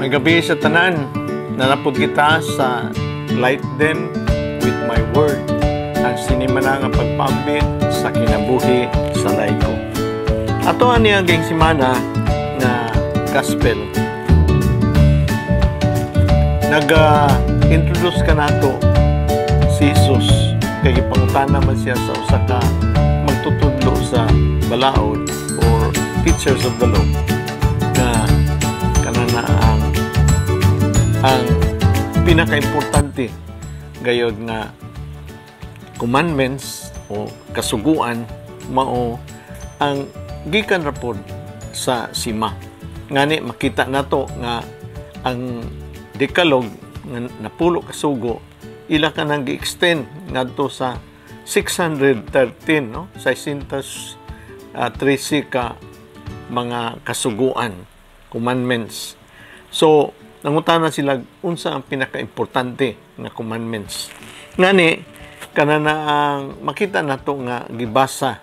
May gabi sa tanan, nanapod kita sa Light Them with My Word, ang sinimana nga pagpambit sa kinabuhi sa layko. Ato ani ang simana na gospel. Nag-introduce ka nato si Jesus, kay ipangutana man siya sa usa ka magtutudlo sa balaod or teachers of the law na kanana ang pinaka-importante gayod nga commandments o kasuguan mao ang gikan rapod sa sima. Ngani makita nato nga ang Decalogue nga napulo kasugo ila ka nang gi-extend ngadto sa 613 no 613 ka mga kasuguan, commandments. So nangutana sila unsa ang pinaka-importante nga commandments. Ngani kanana ang makita nato nga gibasa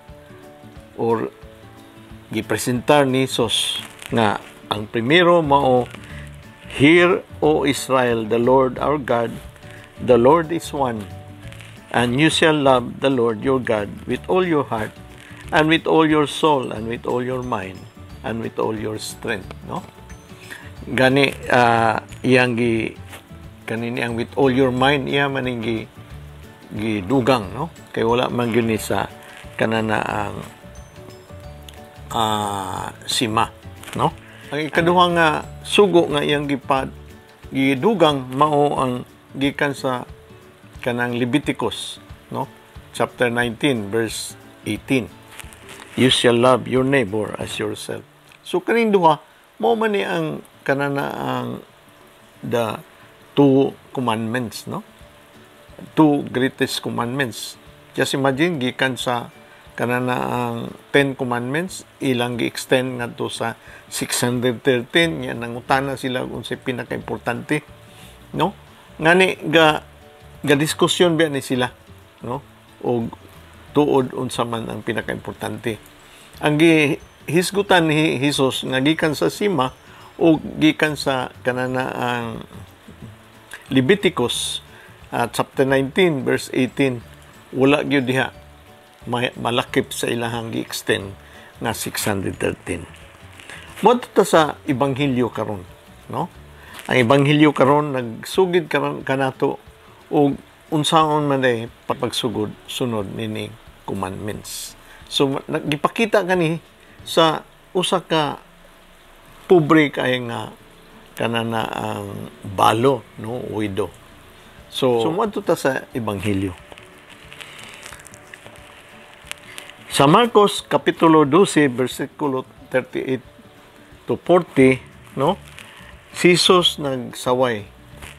or gipresentar ni Jesus nga ang primero mao, "Hear, O Israel, the Lord our God, the Lord is one, and you shall love the Lord your God with all your heart, and with all your soul, and with all your mind, and with all your strength." No? Gani iyang kanini ang with all your mind iya maning gidugang, no? Kay wala man gyud ni sa kanana ang sima, no? Ang ikaduha nga sugo nga iyang gidugang mao ang gikan sa kanang Leviticus, no? Chapter 19 verse 18. You shall love your neighbor as yourself. So kaning duha mao man ni ang kanana ang the two commandments, no? Two greatest commandments. Just imagine gikan sa kanana ang 10 commandments ilang gi-extend ngadto sa 613 yan nangutana sila unsay pinaka-importante, no? Ngani ga diskusyon ba ni sila, no? O tuod unsa man ang pinaka-importante. Ang gihisgutan ni Jesus nga gikan sa sima o gikan sa kanana ang Leviticus chapter 19 verse 18 wala gyud diha malakip sa ilahang gi-extend nga 613. Moto ta sa ebanghelyo karon, no? Ang ebanghelyo karon nagsugid kanato og unsaon man ay pagsugod sunod nining commandments. So gipakita kani sa usa ka pobre kay nga kanana ang balo, no, widow. So moto ta sa ebanghelyo. Sa Marcos kapitulo 12 bersikulo 38 to 40, no? Si Jesus nagsaway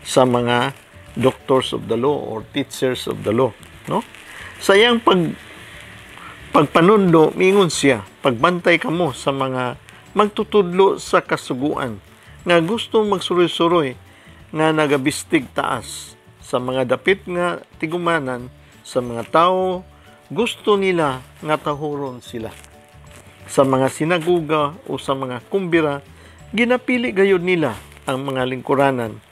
sa mga doctors of the law or teachers of the law, no? Sa iyang pagpanundo mingon siya, pagbantay kamo sa mga magtutudlo sa kasuguan nga gusto magsuroy-suroy nga nagabistig taas sa mga dapit nga tigumanan sa mga tao. Gusto nila nga tahuron sila. Sa mga sinaguga o sa mga kumbira, ginapili gayud nila ang mga lingkuranan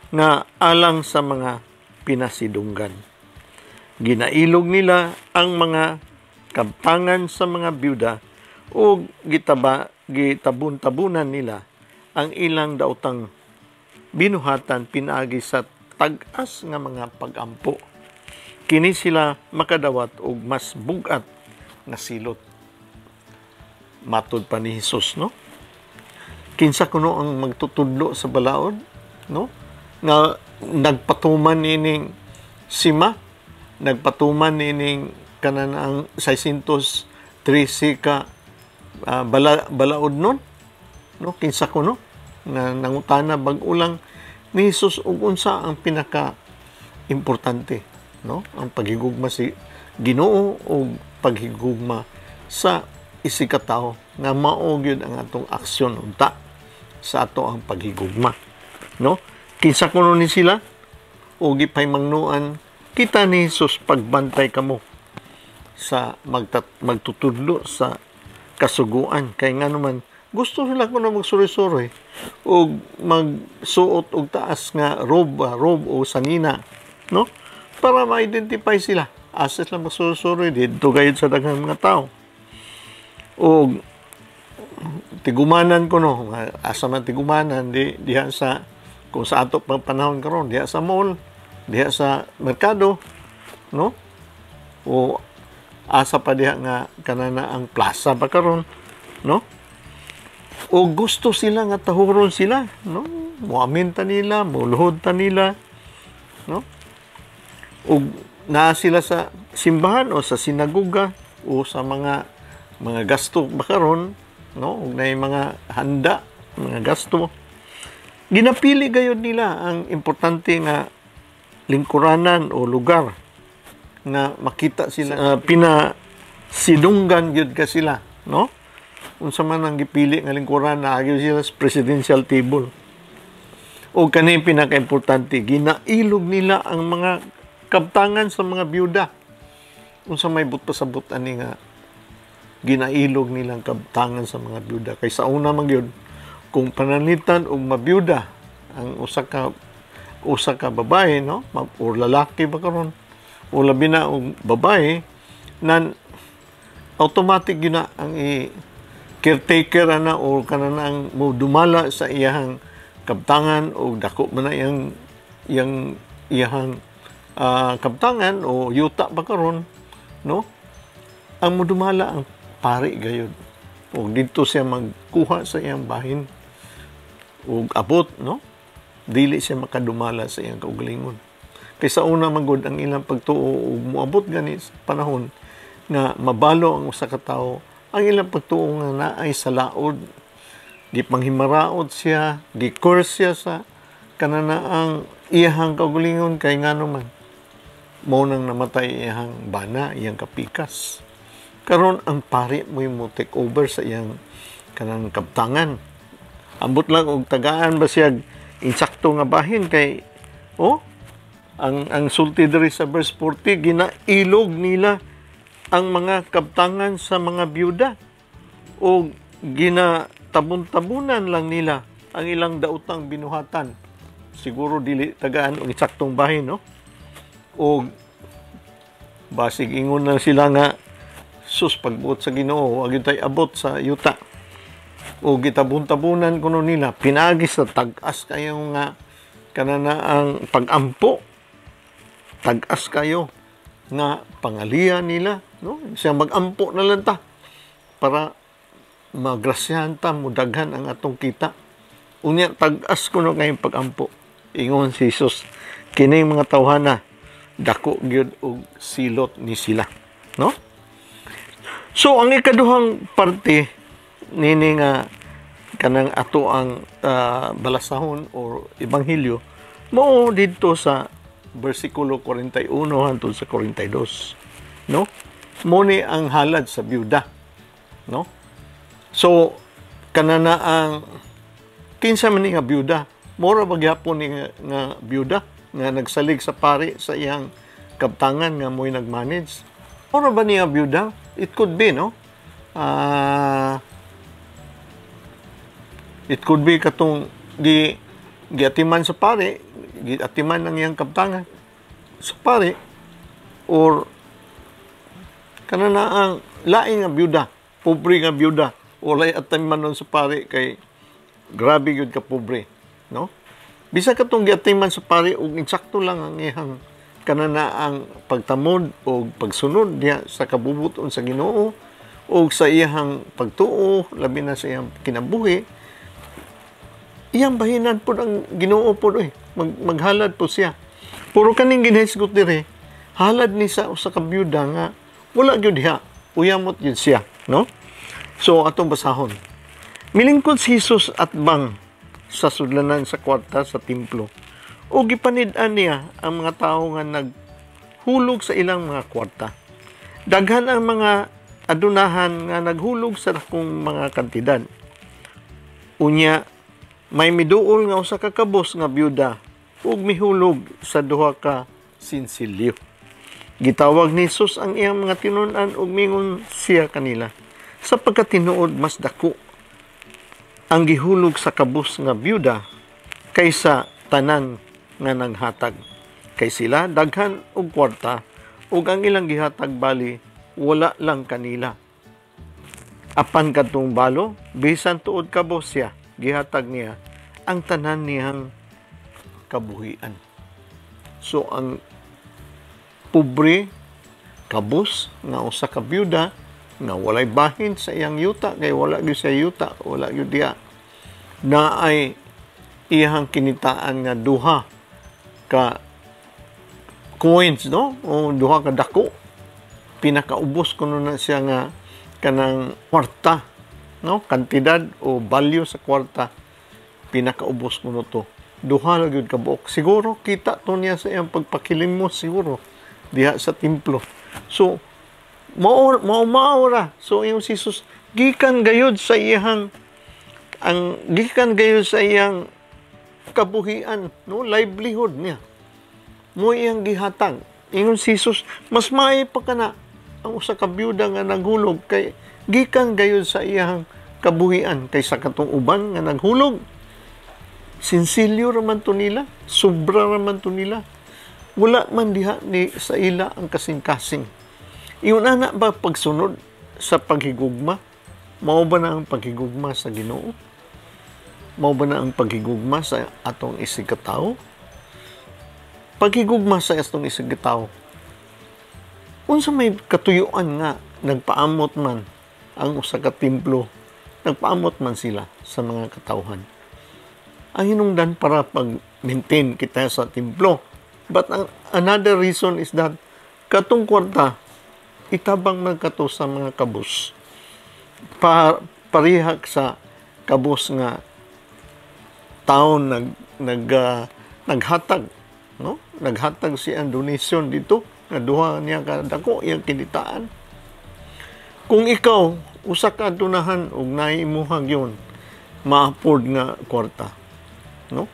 nga alang sa mga pinasidunggan. Ginailog nila ang mga kabtangan sa mga byuda o gitabun-tabunan nila ang ilang daotang binuhatan pinaagi sa tag-as nga mga pagampo. Kini sila makadawat og mas bugat nga silot. Matud pa ni Jesus, no? Kinsa kuno ang magtutudlo sa balaod, no? Nga nagpatuman nining sima, nagpatuman nining kanang 613 ka balaod nun, no? Kinsa kuno nga nangutana bag-ulang ni Jesus ug unsa ang pinaka importante, no? Ang paghigugma si Ginoo o paghigugma sa isikatawo nga mao gyud ang atong aksyon unta sa ato ang paghigugma, no? Kinsa kuno ni sila o gipaymangnuan kita ni Jesus pagbantay kamo sa magtutudlo sa kasuguan kay ngano man gusto sila ko na magsuri-suri o magsuot og taas nga robe o sanina, no? Para ma-identify sila. Asa sila magsuri-suri dito gayud sa daghang mga tao. O tigumanan ko no, asa man tigumanan diha sa kung sa ato pang panahon karon, diha sa mall, diha sa merkado, no? O asa pa diha nga kanana ang plaza pa karon, no? O gusto sila nga tahuron sila, no? Muamin ta nila, muluhod ta nila, no? O na sila sa simbahan o sa sinagoga o sa mga gasto ba karon, no? O na mga handa, mga gasto. Ginapili gayud nila ang importante nga lingkuranan o lugar nga makita sila, pinasidunggan gyud ka sila, no? Unsa man ang gipili nga lingkuran na agyo sila sa presidential table. O kani pinaka-importante, ginailog nila ang mga kabtangan sa mga byuda. Unsa may but-pasabot ani nga ginailog nilang kabtangan sa mga byuda. Kay sa una man gyud, kung pananitan og mabyuda ang usa ka babae, no? O lalaki ba karon? O labi na og babae nan automatic yun na ang caretaker na o kanana ang mo dumala sa iyahang kabtangan o dako man na iyahang kabtangan o yuta ba karon, no? Ang mo dumala ang pari gayud. O dito siya magkuha sa iyang bahin o abot, no? Dili siya makadumala sa iyang kaugalingon. Kaysa una magud ang ilang pagtuo o moabot gani sa panahon nga mabalo ang usa ka tawo, ang ilang pagtuo nga naay sa laod, di panghimaraot siya, di curse siya sa kanana ang iyahang kaugalingon kay ngano man mao nang namatay iyahang bana, iyang kapikas. Karon ang pari mo take over sa iyang kanang kabtangan. Ambot lang og tagaan ba siya insakto nga bahin kay ang sulti diri sa verse 40 ginailog nila ang mga kabtangan sa mga byuda o ginatabon-tabunan lang nila ang ilang daotang binuhatan. Siguro dili tagaan og eksaktong bahin, no? O basig ingon lang sila nga sus pagbuot sa Ginoo wag tay abot sa yuta. O gitabon-tabunan kuno nila pinagis sa tag-as kayo nga kanana ang pag-ampo. Tag-as kayo nga pangalian nila, no? Siya mag-ampo na lang ta para magrasyahan ta, mudaghan ang atong kita. Unya tag-as kuno kayong pag-ampo. Ingon si Jesus, kining mga tawhana dako gyud og silot ni sila, no? So ang ikaduhang parte nini nga kanang ato ang balasahon o ebanghelyo mao didto sa versikulo 41 hangtod sa 42, no? Muni ang halad sa byuda, no? So kanana ang kinsa man ni nga byuda, mora ba gyapon ni nga byuda nga nagsalig sa pari sa iyang kabtangan nga mo'y nagmanage. Mora ba niya byuda? It could be, no? It could be katong giatiman sa pari, giatiman ng iyang kabtangan sa pari, or kanana ang laing nga byuda, pobre nga byuda, o lay atiman nun sa pari kay grabe yun ka pobre, no? Bisa katong giatiman sa pari ug insakto lang ang iyang kanana ang pagtamod o pagsunod diha sa kabubuton sa Ginoo o sa iyang pagtuo labi na sa iyang kinabuhi. Iyang bahinan po ang Ginoo po maghalad po siya. Puro kaning ginhisgot dire, halad ni sa usa ka byuda nga wala gyud diha, uyamot gyud siya, no? So atong basahon. Milingkod si Jesus at bang sa sudlanan sa kwarta sa templo. O gipanid-an niya ang mga tao nga naghulog sa ilang mga kwarta. Daghan ang mga adunahan nga naghulog sa dakong mga kantidad. Unya, may miduol nga usa ka kabos nga byuda ug mihulog sa duha ka sinsilyo. Gitawag ni Jesus ang iyang mga tinun-an ug mingon siya kanila, sapagkat tinuod mas dako ang gihulog sa kabus nga byuda kaysa tanan nga naghatag. Kay sila daghan og kwarta ug ang ilang gihatag bali wala lang kanila. Apan kadtong balo, bisan tuod kabus siya, gihatag niya ang tanan niyang kabuhian. So ang pobre kabus nga usa ka byuda nga walay bahin sa iyang yuta kay wala gyud siya yuta, wala gyud diha, na ay iyang kinitaan nga duha ka coins, no? O duha ka dako. Pinakaubos kuno na siya nga kanang kwarta, no? Kantidad o value sa kwarta pinakaubos kuno to. Duha ra gyud ka buok. Siguro kita to niya sa iyang pagpakilimos siguro diha sa templo. So maura. So yung si Jesus gikan gayud sa iyang kabuhian, no, livelihood niya. Mo iyang gihatag. Ingon si Jesus, mas maayo pa kana ang usa ka byuda nga naghulog kay gikan gayud sa iyang kabuhian kaysa katong uban nga naghulog. Sinsilyo raman to nila, sobra raman to nila. Wala man diha ni sa ila ang kasing-kasing. Iyon ana ba pagsunod sa paghigugma? Mao ba na ang paghigugma sa Ginoo? Mao ba na ang paghigugma sa atong isig katawo? Paghigugma sa atong isig katawo. Unsa may katuyuan nga nagpaamot man ang usa ka templo, nagpaamot man sila sa mga katawhan. Ang hinungdan para pag-maintain kita sa templo. But another reason is that katong kwarta itabang man kato sa mga kabus. Parihak sa kabus nga taon naghatag, no? Naghatag siya ang donation dito nga duha niya ka dako iyang kinitaan. Kung ikaw usa ka dunahan og naimuhag yon, ma-afford nga kwarta, no?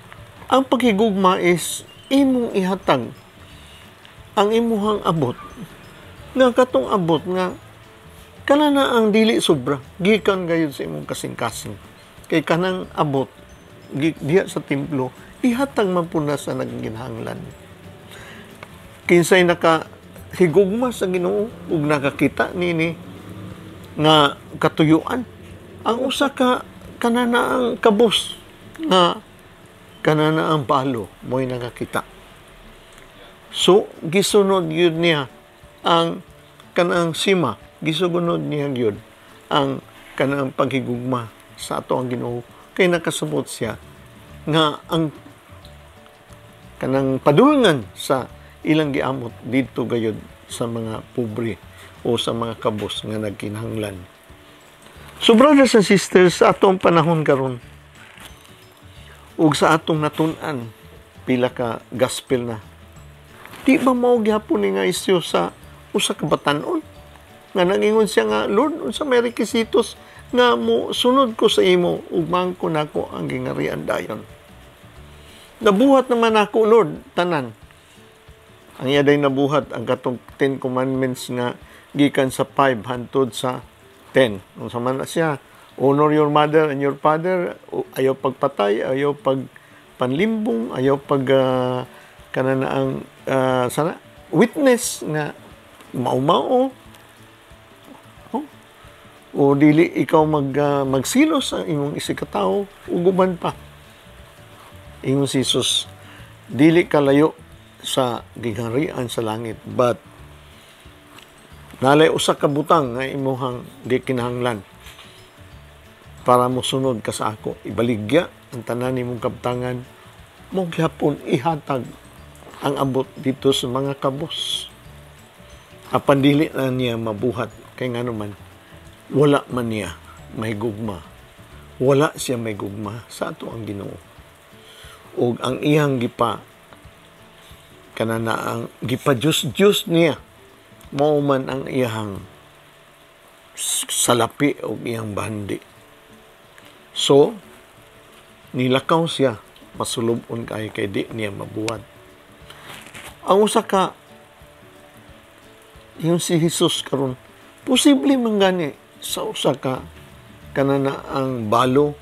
Ang paghigugma is imong ihatag ang imuhang abot nga katong abot nga kana na ang dili sobra gikan gayud sa imong kasing-kasing kay kanang abot diha sa templo ihatag man pud na sa nagginahanglan. Kinsay nakahigugma sa Ginoo ug nakakita nini nga katuyuan, ang usa ka kanana ang kabus nga kanana ang balo mo'y nakakita. So gisunod yun niya ang kanang sima, gisugunod niya yun ang kanang paghigugma sa ato ang Ginoo kay nakasabot siya nga ang kanang padulngan sa ilang giamot dito gayud sa mga pobre o sa mga kabus nga nagkinahanglan. So brothers and sisters, sa atong panahon karon ug sa atong natun-an pila ka gospel na, di ba mao gyapon ni nga isyu sa usa ka batan-on nga nangingon siya nga, Lord, unsa may requisitos nga mo sunod ko sa imo ug mangko nako ang gingarian dayon. Nabuhat naman ako, Lord, tanan. Ang iya day nabuhat ang katong 10 commandments nga gikan sa 5 hantod sa 10. Unsa man na siya, honor your mother and your father, ayaw pagpatay, ayaw pagpanlimbong, ayaw kanana ang witness nga mao-mao. O dili ikaw magsilos sa imong isikatawo ug uban pa. Ingon si Jesus, dili kalayo sa giharian sa langit, but nalay usa ka butang nga imuhang di kinahanglan para mosunod ka sa ako. Ibaligya ang tanan nimong kabtangan, mo gyapon ihatag ang abot dito sa mga kabus. Apan dili na niya mabuhat kay ngano man wala man niya may gugma. Wala siya may gugma sa ato ang Ginoo. Ug ang iyang kanana ang gipa-Diyos niya mao man ang iyang salapi o iyang bandi. So nilakaw siya, masulubon kay di niya mabuhat. Ang usa ka yung si Jesus karon, posible man gani sa usa ka kanana ang balo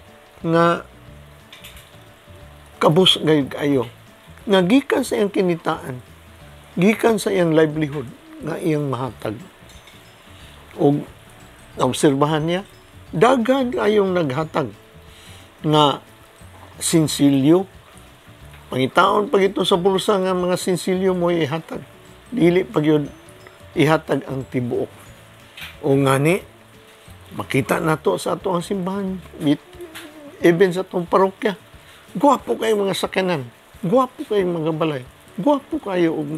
nga kabus gayud kayo nga gikan sa iyang kinitaan, gikan sa iyang livelihood nga iyang mahatag. O obserbahan niya, daghan kayong naghatag nga sinsilyo. Pangitaon pag ito sa bulsa nga mga sinsilyo mo ihatag. Dili pag yun ihatag ang tibuok. O ngani, makita nato sa ato ang simbahan, even sa atong parokya. Guwapo kayong mga sakyanan, guwapo kayong mga balay, guwapo kayo ug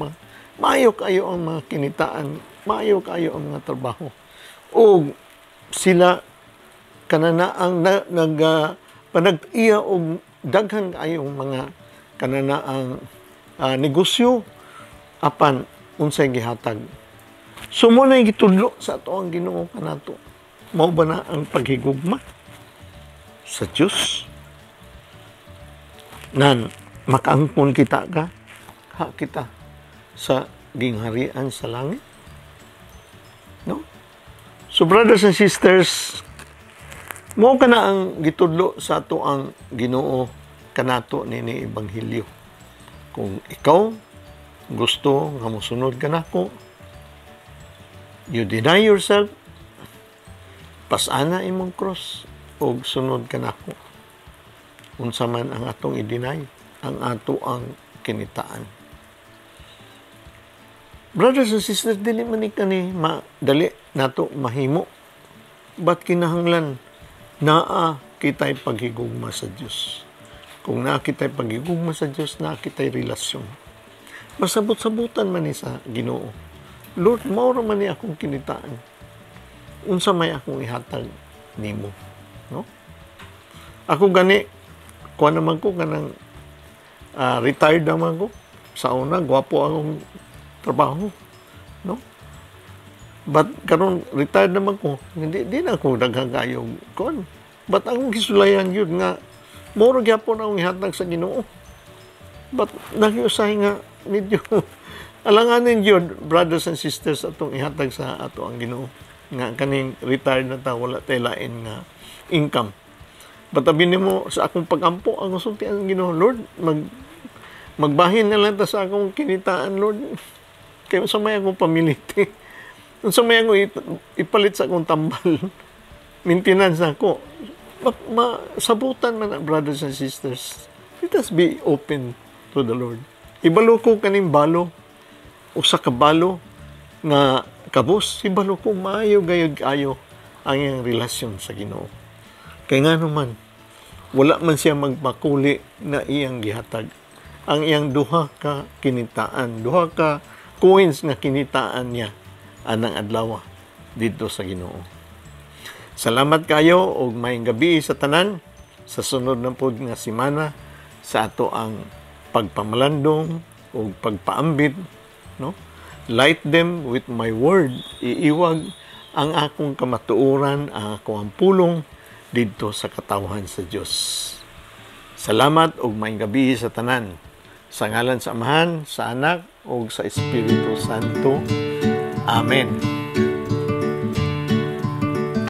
maayo kayo ang mga kinitaan, maayo kayo ang mga trabaho. O sila kanana ang panag-iya og daghan kayong mga kanana ang negosyo apan unsay gihatag. So mo na gitudlo sa ato ang Ginoo kanato. Mao ba na ang paghigugma sa Dios? Nan makaangkon kita ka, kita sa gingharian sa langit. No? So brothers and sisters, mo kana ang gitudlo sa ato ang Ginoo kanato nini ebanghelyo. Kung ikaw gusto nga mosunod kanako, you deny yourself, pasana imong cross og sunod kanako. Unsa man ang atong i-deny, ang ato ang kinitaan. Brothers and sisters, dili man ni kani madali nato mahimo. Ba't kinahanglan naa kitay paghigugma sa Dios? Kung naa kitay paghigugma sa Dios, naa kitay relasyon. Masabot-sabutan man ni sa Ginoo. Lord, mao ra man ni akong kinitaan. Unsa may akong ihatag nimo, no? Ako gani kuha naman ko kanang retired naman ko. Sa una, gwapo akong trabaho, no? But karon retired naman ko, hindi na ako daghang kayo kon. But ang gisulayan yun nga moro gyapon akong ihatag sa Ginoo. But nakiusay nga medyo alanganin yun, brothers and sisters, atong ihatag sa ato ang Ginoo. Nga kaning retired na ta, wala tayo lain nga income. Batabi mo sa akong pagampo, ang usulti ang Ginoo, Lord, magbahin na lang ta sa akong kinitaan, Lord. Kaya sa may akong pamiliti. Sa may akong ipalit sa akong tambal. Maintenance ako. Masabutan man, brothers and sisters. Let us be open to the Lord. Ibalo ko kaning balo, o sa kabalo, nga kabos, ibalo ko maayo gayod ayo ang iyang relasyon sa Ginoo. Kaya nga naman, wala man siya magpakuli na iyang gihatag. Ang iyang duha ka kinitaan, duha ka coins nga kinitaan niya anang adlaw dito sa Ginoo. Salamat kayo og maayong gabi sa tanan. Sa sunod na pod nga semana sa ato ang pagpamalandong o pagpaambit, no? Light them with my word. Iiwag ang akong kamatuoran, ang akong pulong dito sa katawhan sa Dios. Salamat og maayong gabi sa tanan. Sa ngalan sa Amahan, sa Anak ug sa Espiritu Santo. Amen.